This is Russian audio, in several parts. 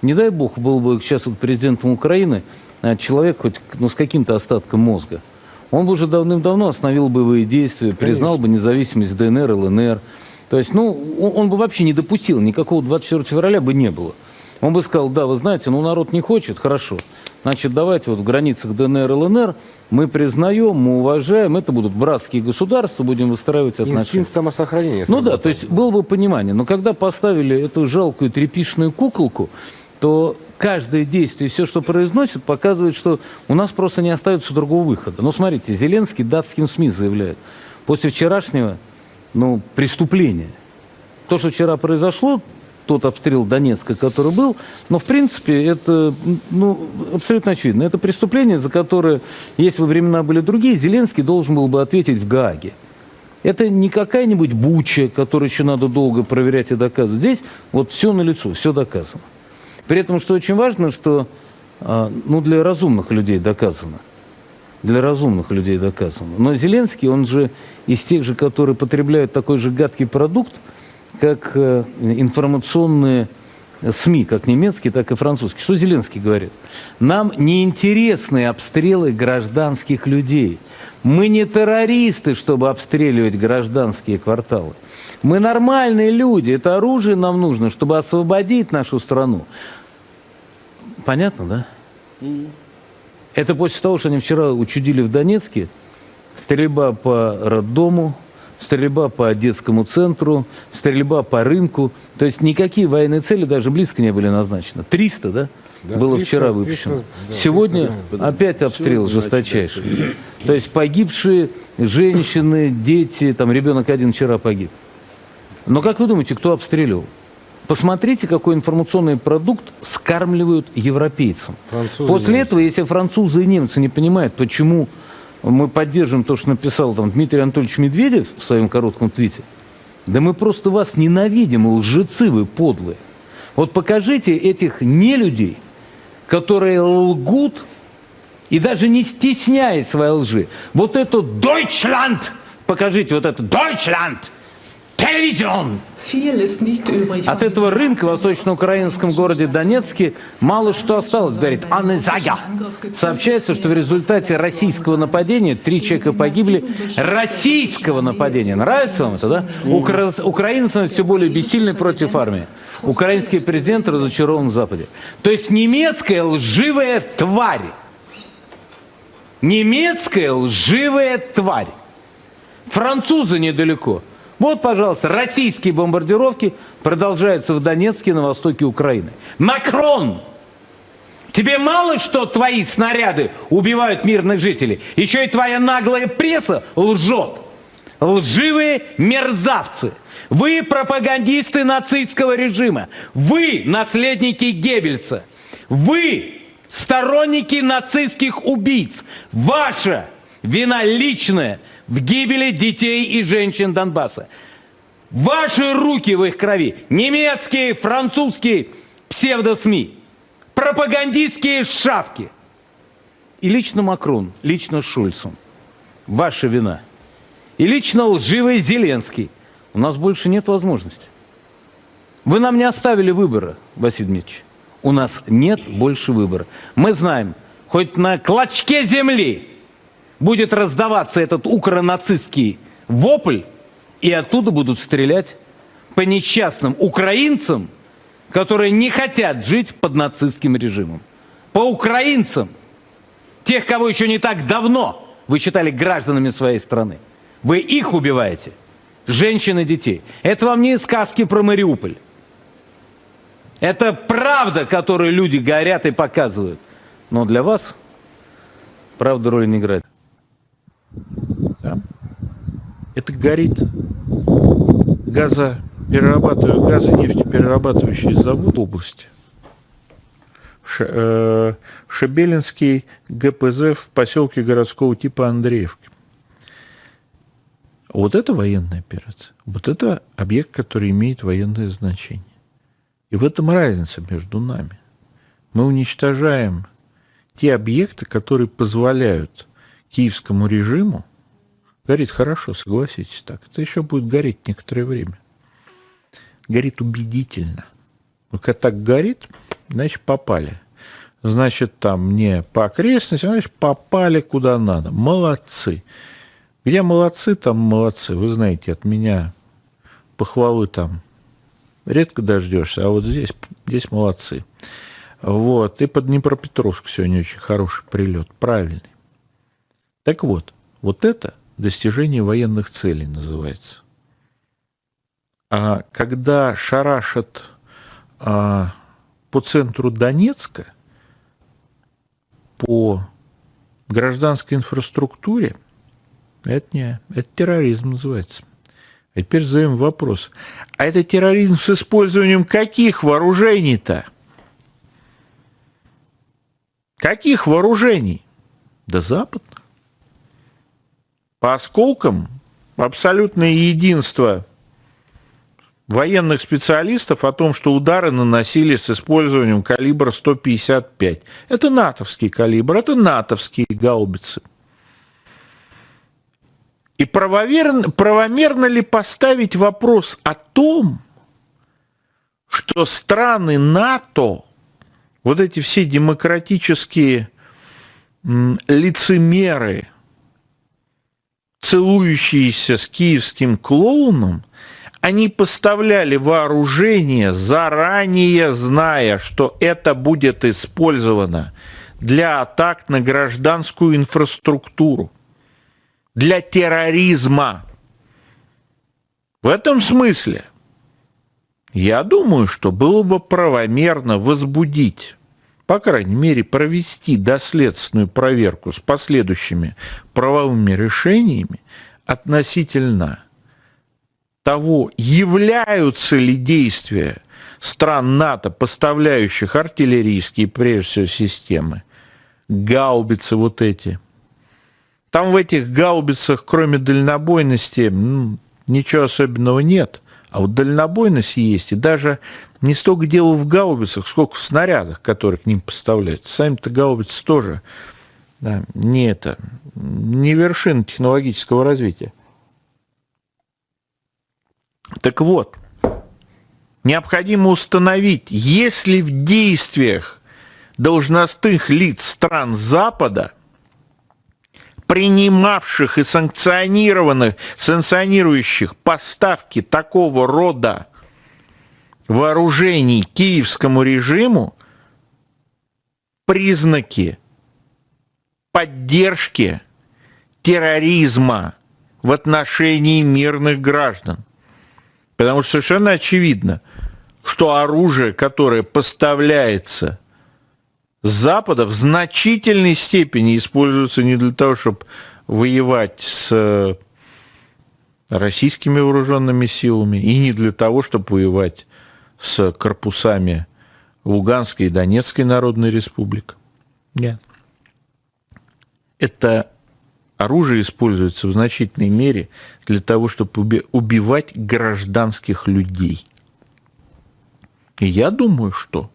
Не дай бог, был бы сейчас вот президентом Украины человек хоть с каким-то остатком мозга. Он бы уже давным-давно остановил боевые действия, признал бы независимость ДНР, ЛНР. То есть, он бы вообще не допустил, никакого 24 февраля бы не было. Он бы сказал, да, вы знаете, народ не хочет, хорошо. Значит, давайте вот в границах ДНР, ЛНР мы признаем, мы уважаем, это будут братские государства, будем выстраивать отношения. Инстинкт самосохранения. Да, то есть было бы понимание. Но когда поставили эту жалкую тряпичную куколку, то каждое действие, все, что произносит, показывает, что у нас просто не остается другого выхода. Смотрите, Зеленский датским СМИ заявляет, после вчерашнего, преступления, то, что вчера произошло, тот обстрел Донецка, который был, но в принципе это абсолютно очевидно. Это преступление, за которое, если бы времена были другие, Зеленский должен был бы ответить в Гааге. Это не какая-нибудь Буча, которую еще надо долго проверять и доказывать. Здесь вот все налицо, все доказано. При этом, что очень важно, что для разумных людей доказано. Для разумных людей доказано. Но Зеленский, он же из тех же, которые потребляют такой же гадкий продукт, как информационные СМИ, как немецкие, так и французские. Что Зеленский говорит? Нам не интересны обстрелы гражданских людей. Мы не террористы, чтобы обстреливать гражданские кварталы. Мы нормальные люди. Это оружие нам нужно, чтобы освободить нашу страну. Понятно, да? Это после того, что они вчера учудили в Донецке, стрельба по роддому, стрельба по детскому центру, стрельба по рынку. То есть никакие военные цели даже близко не были назначены. 300, да? Было 300, вчера выпущено. 300, да, сегодня 300, опять обстрел жесточайший. То есть погибшие женщины, дети, ребенок один вчера погиб. Но как вы думаете, кто обстреливал? Посмотрите, какой информационный продукт скармливают европейцам. После этого, если французы и немцы не понимают, почему мы поддерживаем то, что написал Дмитрий Анатольевич Медведев в своем коротком твите, да мы просто вас ненавидим, лжецы вы подлые. Вот покажите этих нелюдей, которые лгут и даже не стесняясь своей лжи. Вот это Deutschland, покажите вот это Deutschland, телевизион. От этого рынка в восточно-украинском городе Донецке мало что осталось, говорит Анна Зая. Сообщается, что в результате российского нападения 3 человека погибли. Российского нападения. Нравится вам это, да? Украинцы все более бессильны против армии. Украинский президент разочарован в Западе. То есть немецкая лживая тварь. Немецкая лживая тварь. Французы недалеко. Вот, пожалуйста, российские бомбардировки продолжаются в Донецке, на востоке Украины. Макрон! Тебе мало, что твои снаряды убивают мирных жителей? Еще и твоя наглая пресса лжет. Лживые мерзавцы. Вы пропагандисты нацистского режима. Вы наследники Геббельса. Вы сторонники нацистских убийц. Ваша вина личная в гибели детей и женщин Донбасса. Ваши руки в их крови. Немецкие, французские псевдо-СМИ. Пропагандистские шавки. И лично Макрон, лично Шульцем. Ваша вина. И лично лживый Зеленский. У нас больше нет возможности. Вы нам не оставили выбора, Василий Дмитриевич. У нас нет больше выбора. Мы знаем, хоть на клочке земли будет раздаваться этот укронацистский вопль, и оттуда будут стрелять по несчастным украинцам, которые не хотят жить под нацистским режимом. По украинцам, тех, кого еще не так давно вы считали гражданами своей страны. Вы их убиваете, женщин и детей. Это вам не сказки про Мариуполь. Это правда, которую люди говорят и показывают. Но для вас правда роли не играет. Да? Это горит газонефтеперерабатывающий завод в области. Шебелинский ГПЗ в поселке городского типа Андреевки. Вот это военная операция. Вот это объект, который имеет военное значение. И в этом разница между нами. Мы уничтожаем те объекты, которые позволяют киевскому режиму, горит хорошо, согласитесь так, это еще будет гореть некоторое время. Горит убедительно. Вот когда так горит, значит, попали. Значит, там не по окрестностям, значит, попали куда надо. Молодцы. Где молодцы, там молодцы. Вы знаете, от меня похвалы там редко дождешься, а вот здесь молодцы. Вот. И под Днепропетровск сегодня очень хороший прилет. Правильный. Так вот, вот это достижение военных целей называется. А когда шарашат по центру Донецка, по гражданской инфраструктуре, это терроризм называется. А теперь задаем вопрос. А это терроризм с использованием каких вооружений-то? Каких вооружений? Да западных. По осколкам абсолютное единство военных специалистов о том, что удары наносили с использованием калибра 155. Это натовский калибр, это натовские гаубицы. И правомерно ли поставить вопрос о том, что страны НАТО, вот эти все демократические лицемеры, целующиеся с киевским клоуном, они поставляли вооружение, заранее зная, что это будет использовано для атак на гражданскую инфраструктуру, для терроризма. В этом смысле я думаю, что было бы правомерно возбудить, по крайней мере, провести доследственную проверку с последующими правовыми решениями относительно того, являются ли действия стран НАТО, поставляющих артиллерийские, прежде всего, системы, гаубицы вот эти. Там в этих гаубицах, кроме дальнобойности, ничего особенного нет. А вот дальнобойность есть, и даже не столько дело в гаубицах, сколько в снарядах, которые к ним поставляются. Сами-то гаубицы тоже не вершина технологического развития. Так вот, необходимо установить, есть ли в действиях должностных лиц стран Запада, принимавших и санкционирующих поставки такого рода вооружений киевскому режиму, признаки поддержки терроризма в отношении мирных граждан. Потому что совершенно очевидно, что оружие, которое поставляется с Запада, в значительной степени используется не для того, чтобы воевать с российскими вооруженными силами, и не для того, чтобы воевать с корпусами Луганской и Донецкой Народной Республик. Нет. Это оружие используется в значительной мере для того, чтобы убивать гражданских людей. И я думаю, что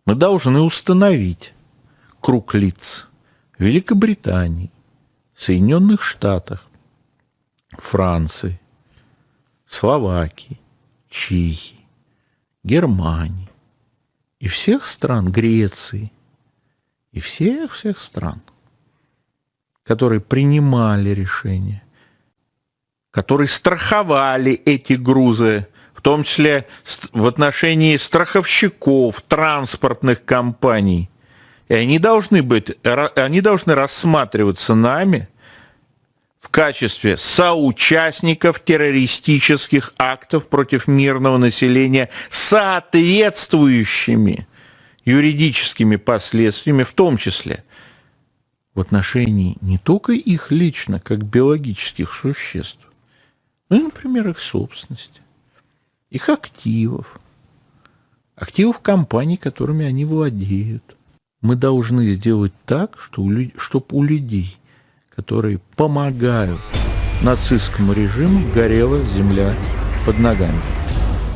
мы должны установить круг лиц Великобритании, Соединенных Штатах, Франции, Словакии, Чехии, Германии и всех стран, Греции, и всех стран, которые принимали решения, которые страховали эти грузы, в том числе в отношении страховщиков, транспортных компаний. И они должны рассматриваться нами в качестве соучастников террористических актов против мирного населения с соответствующими юридическими последствиями, в том числе в отношении не только их лично, как биологических существ, но и, например, их собственности, их активов компаний, которыми они владеют. Мы должны сделать так, чтобы у людей, которые помогают нацистскому режиму, горела земля под ногами.